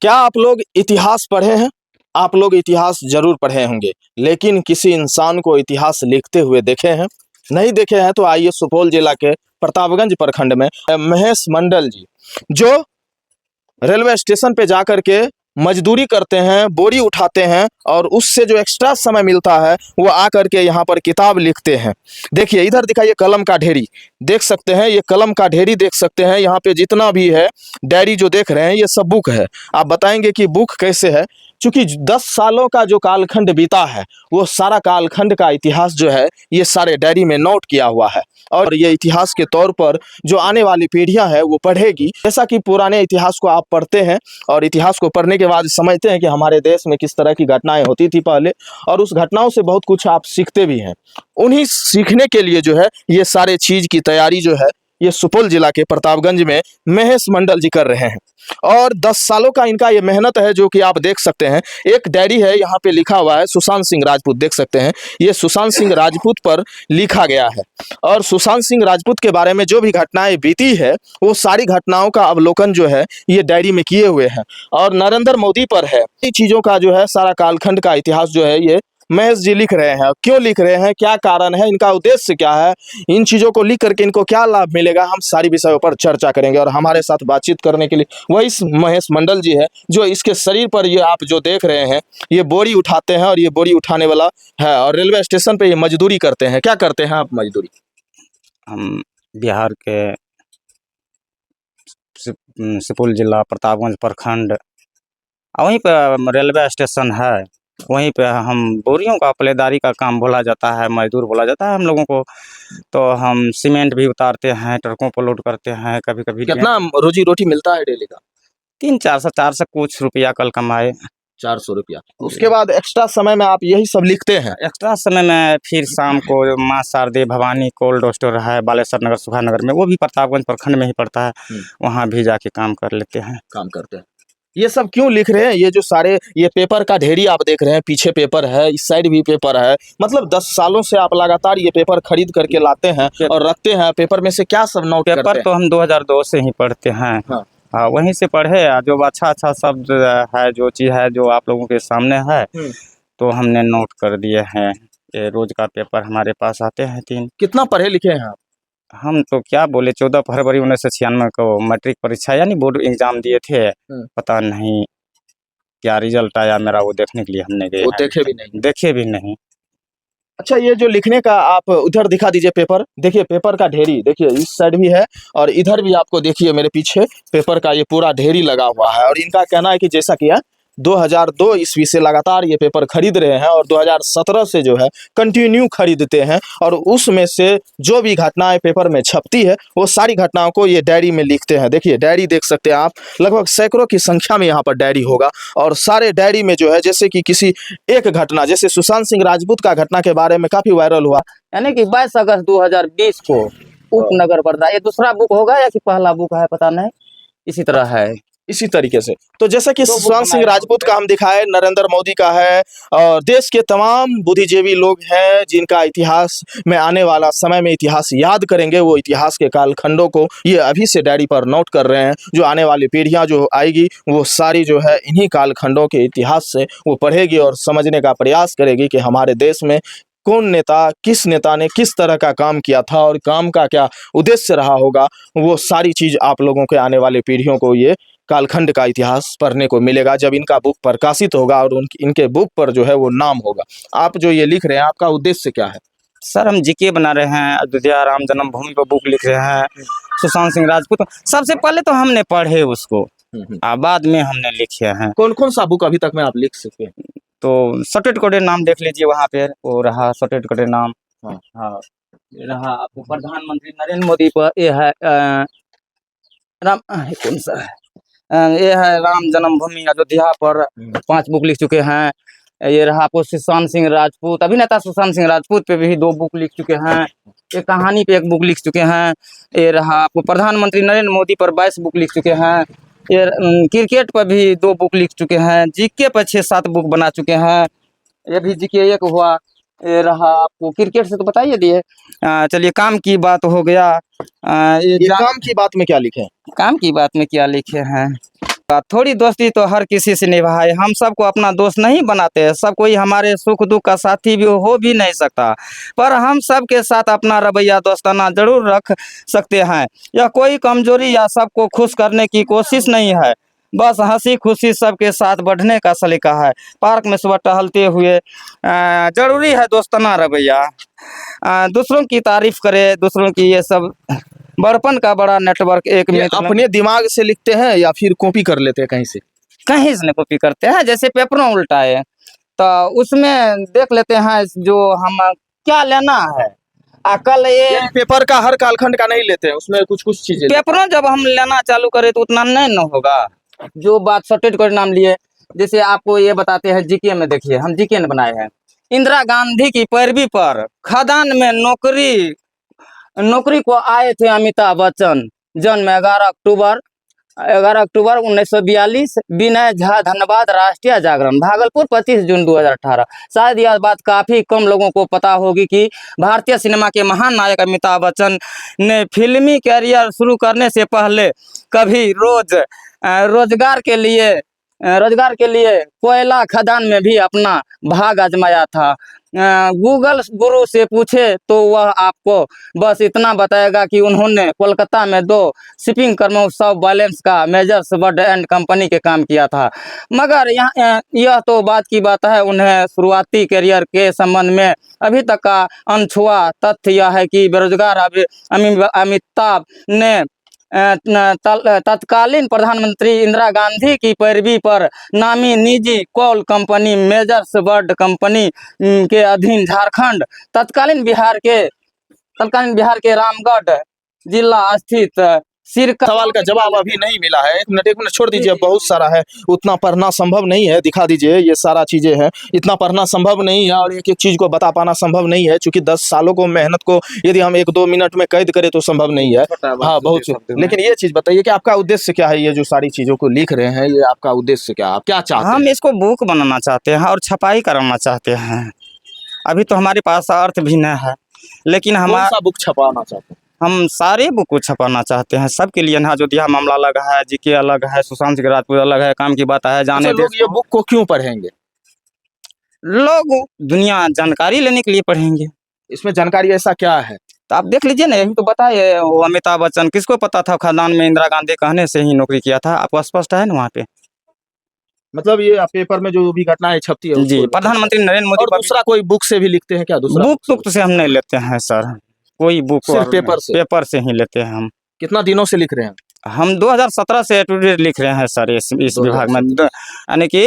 क्या आप लोग इतिहास पढ़े हैं? आप लोग इतिहास जरूर पढ़े होंगे, लेकिन किसी इंसान को इतिहास लिखते हुए देखे हैं? नहीं देखे हैं तो आइए सुपौल जिला के प्रतापगंज प्रखंड में महेश मंडल जी, जो रेलवे स्टेशन पे जाकर के मजदूरी करते हैं, बोरी उठाते हैं और उससे जो एक्स्ट्रा समय मिलता है वो आकर के यहाँ पर किताब लिखते हैं। देखिए इधर दिखाइए कलम का ढेरी देख सकते हैं, ये कलम का ढेरी देख सकते हैं। यहाँ पे जितना भी है डायरी जो देख रहे हैं ये सब बुक है। आप बताएंगे कि बुक कैसे है? क्योंकि 10 सालों का जो कालखंड बीता है वो सारा कालखंड का इतिहास जो है ये सारे डायरी में नोट किया हुआ है और ये इतिहास के तौर पर जो आने वाली पीढ़ियां हैं वो पढ़ेगी। जैसा कि पुराने इतिहास को आप पढ़ते हैं और इतिहास को पढ़ने के बाद समझते हैं कि हमारे देश में किस तरह की घटनाएं होती थी पहले, और उस घटनाओं से बहुत कुछ आप सीखते भी हैं। उन्हीं सीखने के लिए जो है ये सारे चीज की तैयारी जो है ये सुपौल जिला के प्रतापगंज में महेश मंडल जी कर रहे हैं और 10 सालों का इनका ये मेहनत है, जो कि आप देख सकते हैं। एक डायरी है यहाँ पे लिखा हुआ है सुशांत सिंह राजपूत, देख सकते हैं ये सुशांत सिंह राजपूत पर लिखा गया है और सुशांत सिंह राजपूत के बारे में जो भी घटनाएं बीती है वो सारी घटनाओं का अवलोकन जो है ये डायरी में किए हुए हैं और नरेंद्र मोदी पर है। इन चीजों का जो है सारा कालखंड का इतिहास जो है ये महेश जी लिख रहे हैं। क्यों लिख रहे हैं, क्या कारण है, इनका उद्देश्य क्या है, इन चीजों को लिख करके इनको क्या लाभ मिलेगा, हम सारी विषयों पर चर्चा करेंगे। और हमारे साथ बातचीत करने के लिए वही महेश मंडल जी है, जो इसके शरीर पर ये आप जो देख रहे हैं ये बोरी उठाते हैं और ये बोरी उठाने वाला है और रेलवे स्टेशन पे ये मजदूरी करते हैं। क्या करते हैं आप मजदूरी? हम बिहार के सुपौल जिला प्रतापगंज प्रखंड वहीं पे रेलवे स्टेशन है, वहीं पे हम बोरियों का पलेदारी का काम बोला जाता है, मजदूर बोला जाता है हम लोगों को। तो हम सीमेंट भी उतारते हैं, ट्रकों पर लोड करते हैं। कभी कभी कितना रोजी रोटी मिलता है डेली का? 300-400 कुछ रुपया कल कमाए। 400 रुपया। उसके बाद एक्स्ट्रा समय में आप यही सब लिखते हैं? एक्स्ट्रा समय में फिर शाम को माँ शारदे भवानी कोल्ड स्टोर है बालेश्वर नगर सुखा नगर में, वो भी प्रतापगंज प्रखंड में ही पड़ता है, वहाँ भी जाके काम कर लेते हैं। काम करते हैं। ये सब क्यों लिख रहे हैं? ये जो सारे ये पेपर का ढेरी आप देख रहे हैं, पीछे पेपर है, इस साइड भी पेपर है, मतलब 10 सालों से आप लगातार ये पेपर खरीद करके लाते हैं और रखते हैं। पेपर में से क्या सब नोट करते हैं? पेपर तो हम 2002 से ही पढ़ते हैं। हाँ, वहीं से पढ़े। जो अच्छा अच्छा शब्द है, जो चीज़ है जो आप लोगों के सामने है तो हमने नोट कर दिए हैं। ये रोज का पेपर हमारे पास आते हैं 3। कितना पढ़े लिखे हैं आप? हम तो क्या बोले, 14 फरवरी 1996 को मैट्रिक परीक्षा यानी बोर्ड एग्जाम दिए थे। पता नहीं क्या रिजल्ट आया मेरा, वो देखने के लिए हमने गए। वो देखे भी नहीं? देखे भी नहीं। अच्छा, ये जो लिखने का आप उधर दिखा दीजिए पेपर, देखिए पेपर का ढेरी देखिए, इस साइड भी है और इधर भी आपको देखिए मेरे पीछे पेपर का ये पूरा ढेरी लगा हुआ है। और इनका कहना है कि जैसा कि 2002 ईस्वी से लगातार ये पेपर खरीद रहे हैं और 2017 से जो है कंटिन्यू खरीदते हैं और उसमें से जो भी घटनाएं पेपर में छपती है वो सारी घटनाओं को ये डायरी में लिखते हैं। देखिए डायरी देख सकते हैं आप, लगभग सैकड़ों की संख्या में यहाँ पर डायरी होगा और सारे डायरी में जो है जैसे कि किसी एक घटना, जैसे सुशांत सिंह राजपूत का घटना के बारे में काफी वायरल हुआ, यानी कि 22 अगस्त 2020 को उपनगर पर्दा, ये दूसरा बुक होगा या कि पहला बुक है पता नहीं, इसी तरह है। इसी तरीके से तो जैसा कि सुशांत सिंह राजपूत का हम दिखाए, नरेंद्र मोदी का है और देश के तमाम बुद्धिजीवी लोग हैं जिनका इतिहास में आने वाला समय में इतिहास याद करेंगे, वो इतिहास के कालखंडों को ये अभी से डायरी पर नोट कर रहे हैं। जो आने वाली पीढ़ियां जो आएगी वो सारी जो है इन्हीं कालखंडों के इतिहास से वो पढ़ेगी और समझने का प्रयास करेगी कि हमारे देश में कौन नेता, किस नेता ने किस तरह का काम किया था और काम का क्या उद्देश्य रहा होगा। वो सारी चीज आप लोगों के आने वाले पीढ़ियों को ये कालखंड का इतिहास पढ़ने को मिलेगा जब इनका बुक प्रकाशित होगा और इनके बुक पर जो है वो नाम होगा। आप जो ये लिख रहे हैं आपका उद्देश्य क्या है? सर हम जीके बना रहे हैं, अयोध्या राम जन्मभूमि पर बुक लिख रहे हैं। सुशांत सिंह राजपूत सबसे पहले तो हमने पढ़े उसको, बाद में हमने लिखे हैं। कौन कौन सा बुक अभी तक में आप लिख सके हैं? तो सटेट कोडे नाम देख लीजिए, वहाँ पे वो रहा सटेट कोडे नाम। हाँ, ये रहा आपको प्रधानमंत्री नरेंद्र मोदी पर, ये है राम, कौन सा है, ये है राम जन्मभूमि अयोध्या पर 5 बुक लिख चुके हैं। ये रहा आपको सुशांत सिंह राजपूत, अभिनेता सुशांत सिंह राजपूत पे भी 2 बुक लिख चुके हैं। ये कहानी पे 1 बुक लिख चुके हैं। ये रहा आपको प्रधानमंत्री नरेंद्र मोदी पर 22 बुक लिख चुके हैं। ये क्रिकेट पर भी 2 बुक लिख चुके हैं। जीके पर 6-7 बुक बना चुके हैं। ये भी जीके 1 हुआ। ये रहा आपको क्रिकेट से तो बताइए दिए। चलिए काम की बात हो गया। ये काम की बात में क्या लिखे हैं? काम की बात में क्या लिखे हैं, थोड़ी दोस्ती तो हर किसी से निभाए, हम सबको अपना दोस्त नहीं बनाते हैं, सब कोई हमारे सुख दुख का साथी भी हो भी नहीं सकता, पर हम सब के साथ अपना रवैया दोस्ताना जरूर रख सकते हैं। यह कोई कमजोरी या सबको खुश करने की कोशिश नहीं है, बस हंसी खुशी सबके साथ बढ़ने का सलीका है। पार्क में सुबह टहलते हुए जरूरी है दोस्ताना रवैया, दूसरों की तारीफ करे, दूसरों की ये सब बड़पन का बड़ा नेटवर्क एक ये मित्र में अपने दिमाग से लिखते हैं या फिर कॉपी कर लेते हैं कहीं से? कहीं से कॉपी करते हैं, जैसे पेपरों उल्टाए तो उसमें देख लेते हैं जो हम क्या लेना है। कल ये पेपर का हर कालखंड का नहीं लेते हैं, उसमें कुछ कुछ चीजें पेपरों जब हम लेना चालू करें तो उतना नहीं न होगा। जो बात सॉर्टेड कर नाम लिए, जैसे आपको ये बताते हैं जीके में, देखिए हम जीके ने बनाए हैं। इंदिरा गांधी की पैरवी पर खदान में नौकरी को आए थे अमिताभ बच्चन। जन्म 11 अक्टूबर 1942। विनय झा, धनबाद, राष्ट्रीय जागरण, भागलपुर, 25 जून 2018। शायद यह बात काफी कम लोगों को पता होगी कि भारतीय सिनेमा के महान नायक अमिताभ बच्चन ने फिल्मी कैरियर शुरू करने से पहले कभी रोजगार के लिए कोयला खदान में भी अपना भाग आजमाया था। गूगल गुरु से पूछे तो वह आपको बस इतना बताएगा कि उन्होंने कोलकाता में 2 शिपिंग कर्मोत्सव बैलेंस का मेजर्स वर्ड एंड कंपनी के काम किया था। मगर यह तो बात की बात है, उन्हें शुरुआती करियर के संबंध में अभी तक का अनछुआ तथ्य यह है कि बेरोजगार अमिताभ ने तत्कालीन प्रधानमंत्री इंदिरा गांधी की पैरवी पर नामी निजी कोल कंपनी मेजर्स वर्ड कंपनी के अधीन झारखंड तत्कालीन बिहार के रामगढ़ जिला स्थित सिरका। सवाल का जवाब अभी नहीं मिला है। एक मिनट छोड़ दीजिए, बहुत सारा है, उतना पढ़ना संभव नहीं है। दिखा दीजिए, ये सारा चीजें हैं, इतना पढ़ना संभव नहीं है और एक एक चीज को बता पाना संभव नहीं है, क्योंकि 10 सालों को मेहनत को यदि हम 1-2 मिनट में कैद करें तो संभव नहीं है। हाँ, बहुत। लेकिन ये चीज बताइए कि आपका उद्देश्य क्या है? ये जो सारी चीजों को लिख रहे हैं, ये आपका उद्देश्य क्या है? आप क्या चाहते हैं? हम इसको बुक बनाना चाहते हैं और छपाई कराना चाहते हैं। अभी तो हमारे पास अर्थ भी नहीं है, लेकिन कौन हमारा सा बुक छपाना चाहते हैं? हम सारे बुक को छपाना चाहते हैं, सबके लिए। अयोध्या मामला अलग है, जीके अलग है, सुशांत सिंह राजपूत अलग है, काम की बात है, जाने लोग ये बुक को क्यों पढ़ेंगे? लोग दुनिया जानकारी लेने के लिए पढ़ेंगे। इसमें जानकारी ऐसा क्या है? तो आप देख लीजिए ना, यही तो बताइए। वो अमिताभ बच्चन किसको पता था खदान में इंदिरा गांधी कहने से ही नौकरी किया था? आपको स्पष्ट है ना वहाँ पे। मतलब ये पेपर में जो भी घटनाएं छपती है जी, प्रधानमंत्री नरेंद्र मोदी। और दूसरा कोई बुक से भी लिखते हैं क्या? दूसरा बुक से हम नहीं लेते हैं सर, कोई बुक सिर्फ पेपर से ही लेते हैं हम। कितना दिनों से लिख रहे हैं? हम 2017 से टू डेट लिख रहे हैं सर, इस विभाग में, यानी कि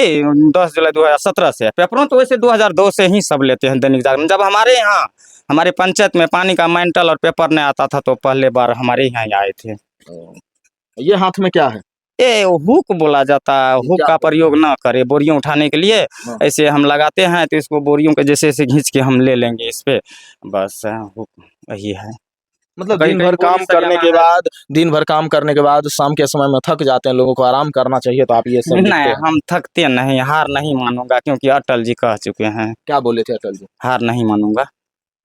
10 जुलाई 2017 से। पेपरों तो वैसे 2002 से ही सब लेते हैं दैनिक जागरण। जब हमारे यहाँ हमारे पंचायत में पानी का मेंटल और पेपर नहीं आता था तो पहले बार हमारे यहाँ ही आए थे। ये हाथ में क्या है? ये हुक बोला जाता है, हुक का प्रयोग ना करे बोरियों उठाने के लिए। ऐसे हम लगाते हैं तो इसको बोरियों के जैसे घींच के हम ले लेंगे इस पे, बस हुक वही है। मतलब दिन भर काम करने के बाद शाम के समय में थक जाते हैं, लोगों को आराम करना चाहिए, तो आप ये सब लिखते नहीं, हैं? हम थकते नहीं, हार नहीं मानूंगा, क्योंकि अटल जी कह चुके हैं। क्या बोले थे अटल जी? हार नहीं मानूंगा।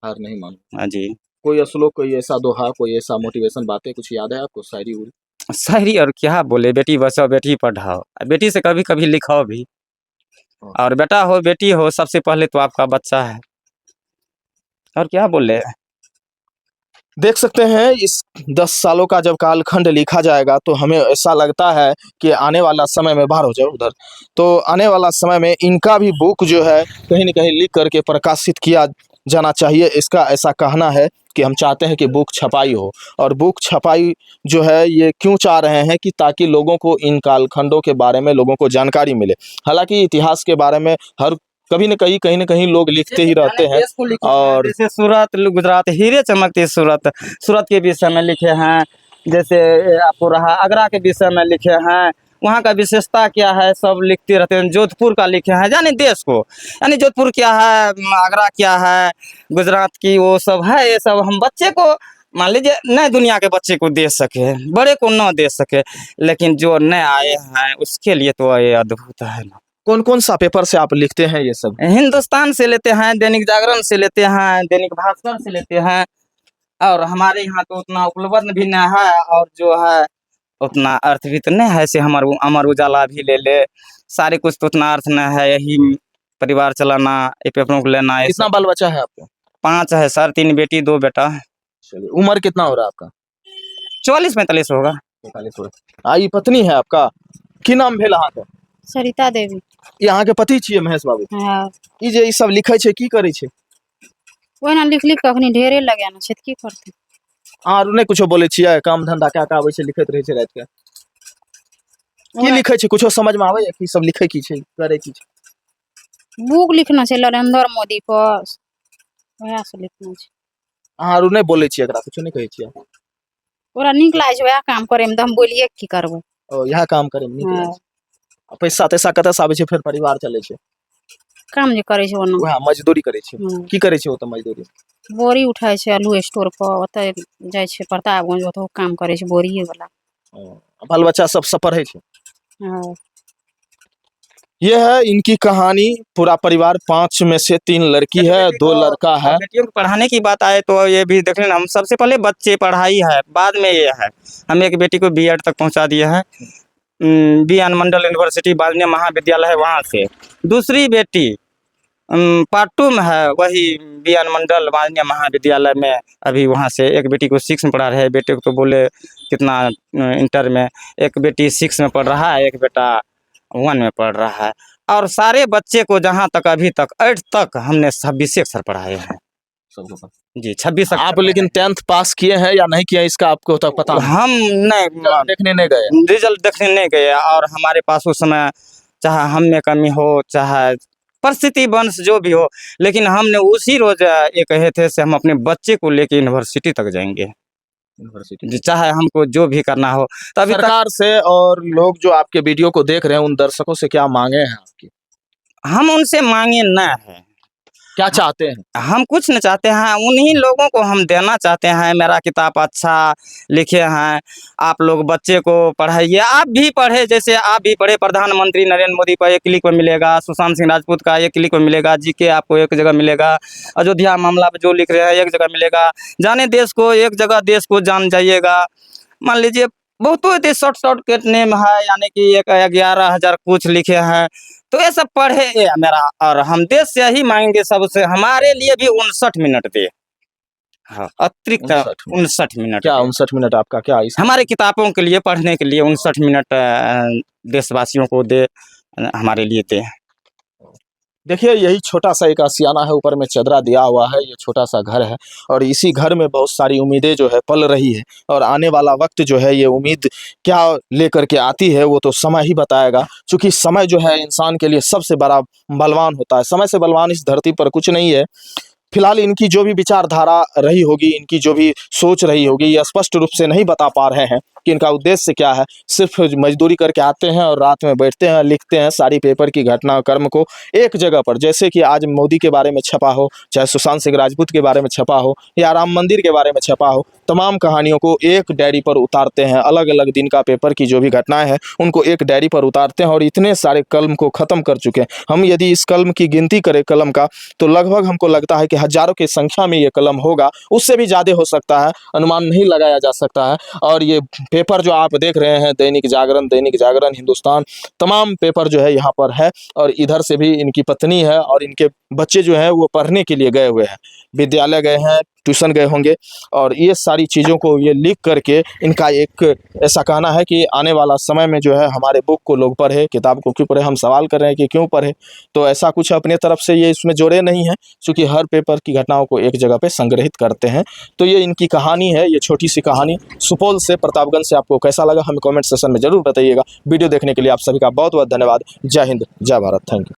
हार नहीं मानूंगा। हाँ जी। कोई श्लोक, कोई ऐसा दोहा, कोई ऐसा मोटिवेशन बातें कुछ याद है आपको? शायरी और क्या बोले, बेटी बचाओ बेटी पढ़ाओ, बेटी से कभी कभी लिखाओ भी। और बेटा हो बेटी हो, सबसे पहले तो आपका बच्चा है। और क्या बोले? देख सकते हैं, इस 10 सालों का जब कालखंड लिखा जाएगा तो हमें ऐसा लगता है कि आने वाला समय में, बाहर हो जाओ उधर, तो आने वाला समय में इनका भी बुक जो है कहीं न कहीं लिख करके प्रकाशित किया जाना चाहिए। इसका ऐसा कहना है कि हम चाहते हैं कि बुक छपाई हो। और बुक छपाई जो है ये क्यों चाह रहे हैं कि ताकि लोगों को इन कालखंडों के बारे में लोगों को जानकारी मिले। हालांकि इतिहास के बारे में हर कभी न कहीं कहीं लोग लिखते ही रहते हैं। और जैसे सूरत, गुजरात, हीरे चमकती सूरत के विषय में लिखे हैं। जैसे आपको रहा आगरा के विषय में लिखे हैं, वहाँ का विशेषता क्या है सब लिखते रहते हैं। जोधपुर का लिखे हैं, यानी देश को, यानी जोधपुर क्या है, आगरा क्या है, गुजरात की वो सब है। ये सब हम बच्चे को, मान लीजिए नए दुनिया के बच्चे को दे सके, बड़े को न दे सके, लेकिन जो नए आए हैं उसके लिए तो ये अद्भुत है ना। कौन कौन सा पेपर से आप लिखते हैं ये सब? हिंदुस्तान से लेते हैं, दैनिक जागरण से लेते हैं, दैनिक भास्कर से लेते हैं। और हमारे यहाँ तो उतना उपलब्ध भी नहीं है, और जो है उतना अर्थ भी तो नहीं है से हमार अमर उजाला भी ले ले, सारे कुछ तो उतना अर्थ नहीं है, यही परिवार चलाना, ये पेपरों को लेना, ये कितना बाल बच्चा है आपको? 5 है सर, 3 बेटी 2 बेटा। चलिए, उम्र कितना हो रहा है आपका? 44-45 होगा। 45 हो रहा है। ई पत्नी है आपका, की नाम भेल अहाँके? सरिता देवी। ई अहाँके पति छियै महेश बाबू? हाँ, ई जे ई सब लिखै छै की करै छै? ओहिना लिख लिख के अखनी ढेरे लगाना छै, की करते। अहाँ नहि कुछो बोलै छियै? काम धंधा कए के आबै छै, लिखैत रहै छै राति के। की लिखै छै? कुछो समझ में आबै की सब लिखै की छै, करे की छै? बुक लिखना छै नरेंद्र मोदी पर, वएह से लिखना छै। अहाँ नहि बोलै छियै एकरा, कुछो नहि कहै छियै? ओकरा नीक लागै छै वएह काम करे में, तो हम बोलिए की करबै। ओ इएह काम करे में नीक हाँ, लागै छै। पैसा तैसा कतऽ से आबै छै फेर परिवार चलै छै? काम जे करे छै ओना। वएह मजदूरी करै छै। हाँ, की करै छै ओतऽ मजदूरी? बोरी उठाय छै आलू स्टोर पर, ओतय जाइ छै प्रतापगंज, ओतौ काम करे छै बोरिये वाला। बाल बच्चा सब पढ़ै छै? हाँ, ये है इनकी कहानी। पूरा परिवार, 5 में से 3 लड़की है, 2 लड़का है। बेटियों को पढ़ाने की बात आए तो ये भी देख लेना, हम सबसे पहले बच्चे पढ़ाई है, बाद में ये है। हम एक बेटी को बीएड तक पहुंचा दिए हैं, बीएन मंडल यूनिवर्सिटी वाणिज्य महाविद्यालय है वहाँ से। दूसरी बेटी पार्ट 2 में है, वही बीएन मंडल वाणिज्य महाविद्यालय में, अभी वहाँ से। एक बेटी को 6 में पढ़ा रहे हैं, बेटे को तो बोले कितना इंटर में। एक बेटी 6 में पढ़ रहा है, एक बेटा 1 में पढ़ रहा है। और सारे बच्चे को जहाँ तक अभी तक 8 तक हमने 26 अक्षर पढ़ाए हैं जी, 26 अक्षर। आप लेकिन 10th पास किए हैं या नहीं किए हैं इसका आपको तक पता नहीं? हम नहीं देखने नहीं गए? रिजल्ट देखने नहीं गए, और हमारे पास उस समय चाहे हम में कमी हो, चाहे परिस्थिति वंश जो भी हो, लेकिन हमने उसी रोज ये कहे थे से हम अपने बच्चे को लेके यूनिवर्सिटी तक जाएंगे, यूनिवर्सिटी चाहे हमको जो भी करना हो। तभी तक सरकार से और लोग जो आपके वीडियो को देख रहे हैं उन दर्शकों से क्या मांगे हैं आपकी? हम उनसे मांगे न है, क्या चाहते हैं? हम कुछ न चाहते हैं, उन्हीं लोगों को हम देना चाहते हैं। मेरा किताब अच्छा लिखे हैं, आप लोग बच्चे को पढ़ाइए, आप भी पढ़े, जैसे आप भी पढ़े। प्रधानमंत्री नरेंद्र मोदी पर एक क्लिक में मिलेगा, सुशांत सिंह राजपूत का एक क्लिक में मिलेगा, जीके आपको एक जगह मिलेगा, अयोध्या मामला पर जो लिख रहे हैं एक जगह मिलेगा। जाने देश को, एक जगह देश को जान जाइएगा। मान लीजिए बहुत शॉर्ट नेम है, यानी कि 11,000 कुछ लिखे हैं, तो ये सब पढ़े मेरा। और हम देश से ही मांगेंगे सबसे, हमारे लिए भी 59 मिनट दे। हाँ, अतिरिक्त 59 मिनट। क्या 59 मिनट आपका क्या हमारे किताबों के लिए पढ़ने के लिए 59 मिनट देशवासियों को दे, हमारे लिए दे। देखिए, यही छोटा सा एक आशियाना है, ऊपर में चदरा दिया हुआ है, ये छोटा सा घर है, और इसी घर में बहुत सारी उम्मीदें जो है पल रही है। और आने वाला वक्त जो है ये उम्मीद क्या लेकर के आती है वो तो समय ही बताएगा, क्योंकि समय जो है इंसान के लिए सबसे बड़ा बलवान होता है। समय से बलवान इस धरती पर कुछ नहीं है। फिलहाल इनकी जो भी विचारधारा रही होगी, इनकी जो भी सोच रही होगी, ये स्पष्ट रूप से नहीं बता पा रहे हैं कि इनका उद्देश्य क्या है। सिर्फ मजदूरी करके आते हैं और रात में बैठते हैं, लिखते हैं सारी पेपर की घटना कर्म को एक जगह पर। जैसे कि आज मोदी के बारे में छपा हो, चाहे सुशांत सिंह राजपूत के बारे में छपा हो, या राम मंदिर के बारे में छपा हो, तमाम कहानियों को एक डायरी पर उतारते हैं। अलग अलग दिन का पेपर की जो भी घटनाएं हैं उनको एक डायरी पर उतारते हैं, और इतने सारे कलम को ख़त्म कर चुके हैं। हम यदि इस कलम की गिनती करें कलम का, तो लगभग हमको लगता है कि हजारों की संख्या में ये कलम होगा, उससे भी ज़्यादा हो सकता है, अनुमान नहीं लगाया जा सकता है। और ये पेपर जो आप देख रहे हैं, दैनिक जागरण, हिंदुस्तान, तमाम पेपर जो है यहाँ पर है। और इधर से भी इनकी पत्नी है और इनके बच्चे जो हैं वो पढ़ने के लिए गए हुए हैं, विद्यालय गए हैं, ट्यूशन गए होंगे। और ये सारी चीज़ों को ये लिख करके इनका एक ऐसा कहना है कि आने वाला समय में जो है हमारे बुक को लोग पढ़े, किताब को क्यों पढ़े। हम सवाल कर रहे हैं कि क्यों पढ़े, तो ऐसा कुछ अपने तरफ से ये इसमें जोड़े नहीं है, क्योंकि हर पेपर की घटनाओं को एक जगह पे संग्रहित करते हैं। तो ये इनकी कहानी है, ये छोटी सी कहानी सुपौल से, प्रतापगंज से। आपको कैसा लगा हमें कमेंट सेक्शन में जरूर बताइएगा। वीडियो देखने के लिए आप सभी का बहुत बहुत धन्यवाद। जय हिंद, जय भारत, थैंक यू।